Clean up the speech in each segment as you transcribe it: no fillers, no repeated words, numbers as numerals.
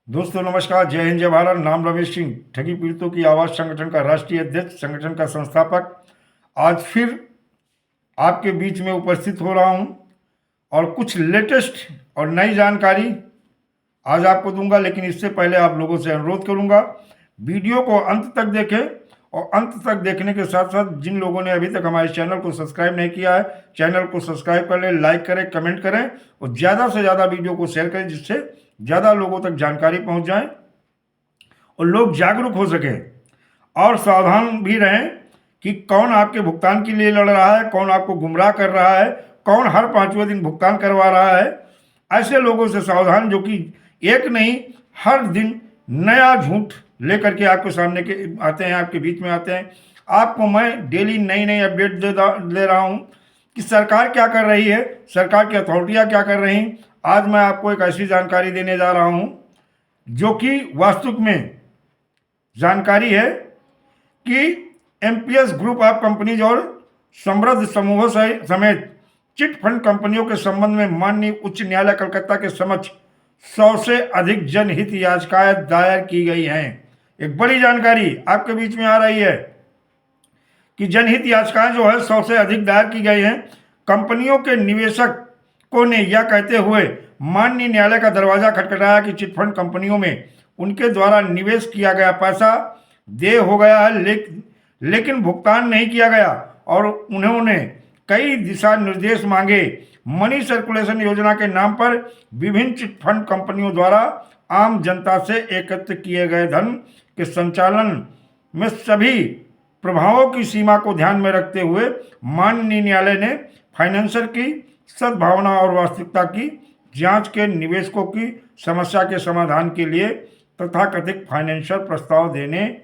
दोस्तों नमस्कार, जय हिंद, जय भारत। नाम रमेश सिंह, ठगी पीड़ितों की आवाज़ संगठन का राष्ट्रीय अध्यक्ष, संगठन का संस्थापक। आज फिर आपके बीच में उपस्थित हो रहा हूं और कुछ लेटेस्ट और नई जानकारी आज आपको दूंगा। लेकिन इससे पहले आप लोगों से अनुरोध करूंगा, वीडियो को अंत तक देखें और अंत तक देखने के साथ साथ जिन लोगों ने अभी तक हमारे चैनल को सब्सक्राइब नहीं किया है, चैनल को सब्सक्राइब कर लें, लाइक करें, कमेंट करें और ज़्यादा से ज़्यादा वीडियो को शेयर करें, जिससे ज़्यादा लोगों तक जानकारी पहुंच जाए और लोग जागरूक हो सकें और सावधान भी रहें कि कौन आपके भुगतान के लिए लड़ रहा है, कौन आपको गुमराह कर रहा है, कौन हर 5वें दिन भुगतान करवा रहा है। ऐसे लोगों से सावधान, जो कि एक नहीं हर दिन नया झूठ लेकर के आपके सामने के आते हैं, आपके बीच में आते हैं। आपको मैं डेली नई नई अपडेट दे रहा हूं कि सरकार क्या कर रही है, सरकार की अथॉरिटियां क्या कर रही हैं। आज मैं आपको एक ऐसी जानकारी देने जा रहा हूं जो कि वास्तविक में जानकारी है कि एमपीएस ग्रुप ऑफ कंपनीज और समृद्ध समूहों समेत चिट फंड कंपनियों के संबंध में माननीय उच्च न्यायालय कलकत्ता के समक्ष 100 से अधिक जनहित याचिकाएं दायर की गई हैं। एक बड़ी जानकारी आपके बीच में आ रही है कि जनहित याचिकाएं जो है 100 से अधिक दायर की गई हैं। कंपनियों के निवेशकों ने यह कहते हुए माननीय न्यायालय का दरवाजा खटखटाया कि चिटफंड कंपनियों में उनके द्वारा निवेश किया गया पैसा देय हो गया है, लेकिन भुगतान नहीं किया गया और उन्होंने कई दिशा निर्देश मांगे। मनी सर्कुलेशन योजना के नाम पर विभिन्न चिटफंड कंपनियों द्वारा आम जनता से एकत्र किए गए धन के संचालन में सभी प्रभावों की सीमा को ध्यान में रखते हुए माननीय न्यायालय ने फाइनेंसर की सद्भावना और वास्तविकता की जांच के निवेशकों की समस्या के समाधान के लिए तथाकथित फाइनेंशियल प्रस्ताव देने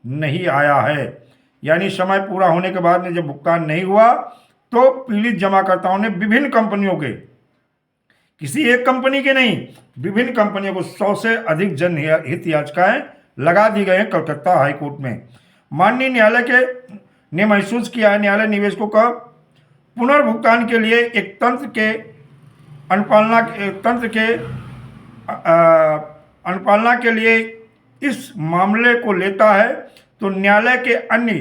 नहीं आया है। यानी समय पूरा होने के बाद में जब भुगतान नहीं हुआ तो पीड़ित जमाकर्ताओं ने विभिन्न कंपनियों के, किसी एक कंपनी के नहीं, विभिन्न कंपनियों को 100 से अधिक जनहित याचिकाएं लगा दी गई हैं कलकत्ता हाईकोर्ट में। माननीय न्यायालय के ने महसूस किया है न्यायालय निवेशकों का पुनर्भुगतान के लिए एक अनुपालना के लिए इस मामले को लेता है तो न्यायालय के अन्य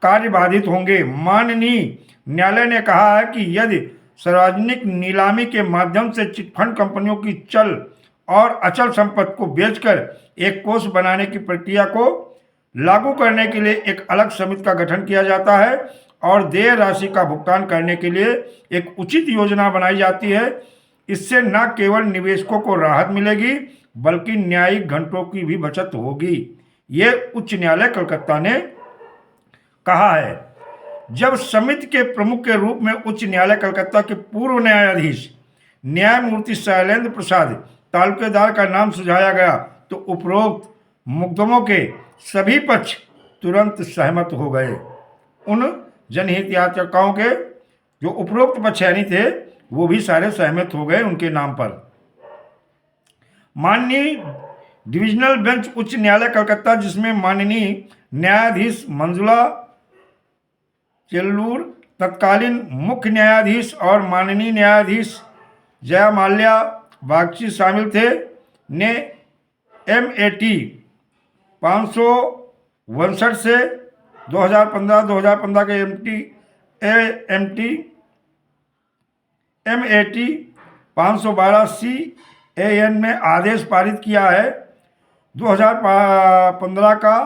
कार्य बाधित होंगे। माननीय न्यायालय ने कहा है कि यदि सार्वजनिक नीलामी के माध्यम से चिटफंड कंपनियों की चल और अचल संपत्ति को बेचकर एक कोष बनाने की प्रक्रिया को लागू करने के लिए एक अलग समिति का गठन किया जाता है और देय राशि का भुगतान करने के लिए एक उचित योजना बनाई जाती है, इससे न केवल निवेशकों को राहत मिलेगी बल्कि न्यायिक घंटों की भी बचत होगी। ये उच्च न्यायालय कलकत्ता ने कहा है। जब समिति के प्रमुख के रूप में उच्च न्यायालय कलकत्ता के पूर्व न्यायाधीश न्यायमूर्ति शैलेंद्र प्रसाद तालुकेदार का नाम सुझाया गया तो उपरोक्त मुकदमों के सभी पक्ष तुरंत सहमत हो गए। उन जनहित याचिकाओं के जो उपरोक्त पक्ष यानी थे वो भी सारे सहमत हो गए उनके नाम पर। माननीय डिविजनल बेंच उच्च न्यायालय कलकत्ता, जिसमें माननीय न्यायाधीश मंजुला चेल्लूर तत्कालीन मुख्य न्यायाधीश और माननीय न्यायाधीश जया माल्या बागची शामिल थे, ने MAT 559 से 2015 के MAT 512 CAN में आदेश पारित किया है। 2015 का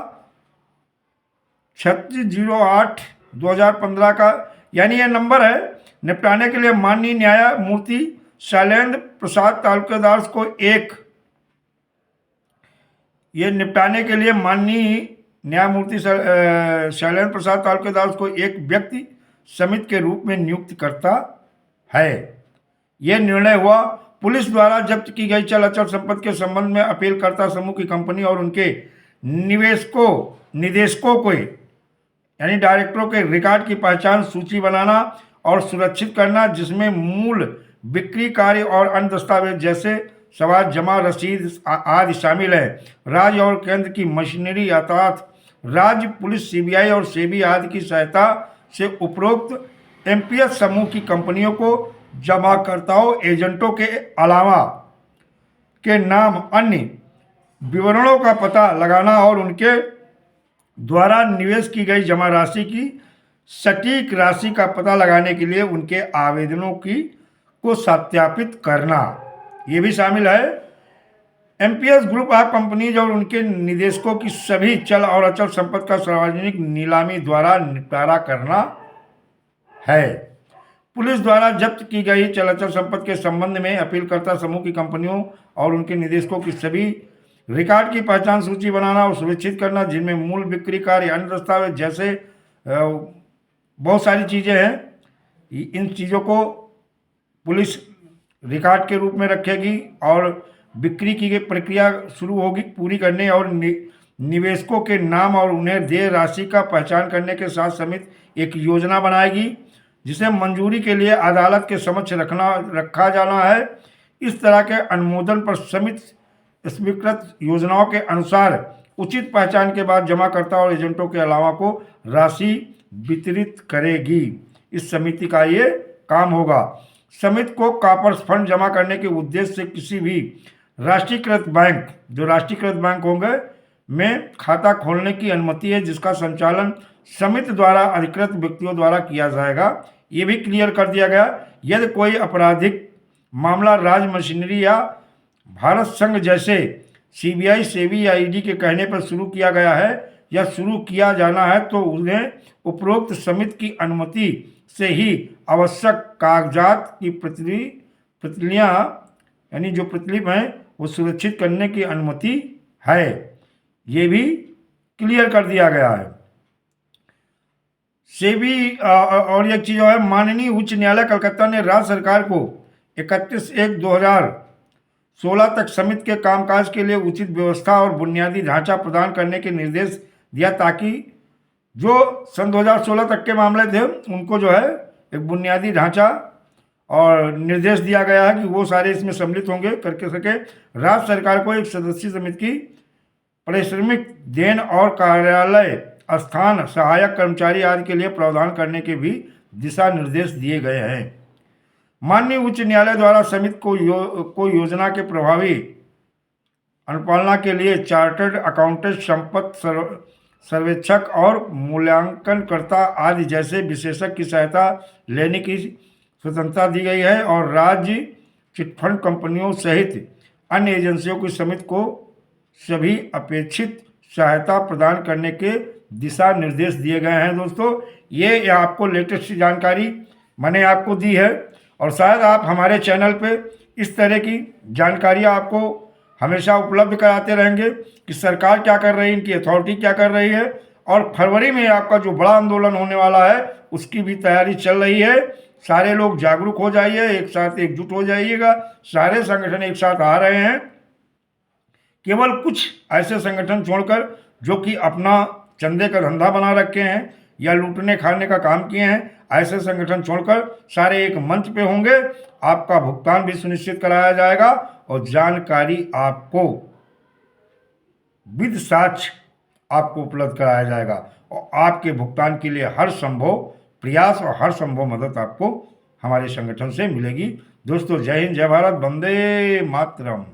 3608/2015 का यानी यह नंबर है। निपटाने के लिए माननीय न्यायमूर्ति शैलेंद्र प्रसाद तालुकेदार को निपटाने के लिए माननीय न्यायमूर्ति शैलेंद्र प्रसाद तालुकेदार को एक व्यक्ति समिति के रूप में नियुक्त करता है। यह निर्णय हुआ पुलिस द्वारा जब्त की गई चल अचल संपत्ति के संबंध में अपीलकर्ता समूह की कंपनी और उनके निदेशकों को यानी डायरेक्टरों के रिकॉर्ड की पहचान सूची बनाना और सुरक्षित करना, जिसमें मूल बिक्री कार्य और अन्य दस्तावेज जैसे सवाल जमा रसीद आदि शामिल है। राज्य और केंद्र की मशीनरी यातायात राज्य पुलिस, CBI और SEBI आदि की सहायता से उपरोक्त MPS समूह की कंपनियों को जमाकर्ताओं एजेंटों के अलावा के नाम अन्य विवरणों का पता लगाना और उनके द्वारा निवेश की गई जमा राशि की सटीक राशि का पता लगाने के लिए उनके आवेदनों की को सत्यापित करना, ये भी शामिल है। एमपीएस ग्रुप ऑफ कंपनीज और उनके निदेशकों की सभी चल और अचल संपत्ति का सार्वजनिक नीलामी द्वारा निपटारा करना है। पुलिस द्वारा जब्त की गई चल अचल संपत्ति के संबंध में अपीलकर्ता समूह की कंपनियों और उनके निदेशकों की सभी रिकॉर्ड की पहचान सूची बनाना और सुनिश्चित करना, जिनमें मूल बिक्री कार्य, अन्य दस्तावेज जैसे बहुत सारी चीज़ें हैं। इन चीज़ों को पुलिस रिकॉर्ड के रूप में रखेगी और बिक्री की प्रक्रिया शुरू होगी पूरी करने और निवेशकों के नाम और उन्हें देय राशि का पहचान करने के साथ समिति एक योजना बनाएगी जिसे मंजूरी के लिए अदालत के समक्ष रखा जाना है। इस तरह के अनुमोदन पर समिति स्वीकृत योजनाओं के अनुसार उचित पहचान के बाद जमाकर्ता और एजेंटों के अलावा को राशि वितरित करेगी। इस समिति का ये काम होगा। समिति को कॉपर्स फंड जमा करने के उद्देश्य से किसी भी राष्ट्रीयकृत बैंक, जो राष्ट्रीयकृत बैंक होंगे, में खाता खोलने की अनुमति है, जिसका संचालन समिति द्वारा अधिकृत व्यक्तियों द्वारा किया जाएगा। ये भी क्लियर कर दिया गया। यदि कोई आपराधिक मामला राज्य मशीनरी या भारत संघ जैसे सीबीआई, सेबी या ईडी के कहने पर शुरू किया गया है या शुरू किया जाना है, तो उन्हें उपरोक्त समिति की अनुमति से ही आवश्यक कागजात की प्रतिलियां यानी जो प्रतिलिप हैं वो सुरक्षित करने की अनुमति है। ये भी क्लियर कर दिया गया है। सेबी और एक चीज़ है, माननीय उच्च न्यायालय कलकत्ता ने राज्य सरकार को 31/1/2016 तक समिति के कामकाज के लिए उचित व्यवस्था और बुनियादी ढांचा प्रदान करने के निर्देश दिया, ताकि जो सन 2016 तक के मामले थे उनको जो है एक बुनियादी ढांचा और निर्देश दिया गया है कि वो सारे इसमें सम्मिलित होंगे करके सके। राज्य सरकार को एक सदस्यीय समिति की पारिश्रमिक देन और कार्यालय स्थान, सहायक कर्मचारी आदि के लिए प्रावधान करने के भी दिशा निर्देश दिए गए हैं। माननीय उच्च न्यायालय द्वारा समिति को योजना के प्रभावी अनुपालना के लिए चार्टर्ड अकाउंटेंट, संपत्ति सर्वेक्षक और मूल्यांकनकर्ता आदि जैसे विशेषज्ञ की सहायता लेने की स्वतंत्रता दी गई है और राज्य चिटफंड कंपनियों सहित अन्य एजेंसियों की समिति को सभी अपेक्षित सहायता प्रदान करने के दिशा निर्देश दिए गए हैं। दोस्तों, ये आपको लेटेस्ट जानकारी मैंने आपको दी है और शायद आप हमारे चैनल पे इस तरह की जानकारियाँ आपको हमेशा उपलब्ध कराते रहेंगे कि सरकार क्या कर रही है, इनकी अथॉरिटी क्या कर रही है। और फरवरी में आपका जो बड़ा आंदोलन होने वाला है उसकी भी तैयारी चल रही है। सारे लोग जागरूक हो जाइए, एक साथ एकजुट हो जाइएगा। सारे संगठन एक साथ आ रहे हैं, केवल कुछ ऐसे संगठन छोड़कर जो कि अपना चंदे का धंधा बना रखे हैं या लूटने खाने का काम किए हैं, ऐसे संगठन छोड़कर सारे एक मंच पे होंगे। आपका भुगतान भी सुनिश्चित कराया जाएगा और जानकारी आपको विद साक्ष्य आपको उपलब्ध कराया जाएगा और आपके भुगतान के लिए हर संभव प्रयास और हर संभव मदद आपको हमारे संगठन से मिलेगी। दोस्तों, जय हिंद, जय भारत, वंदे मातरम।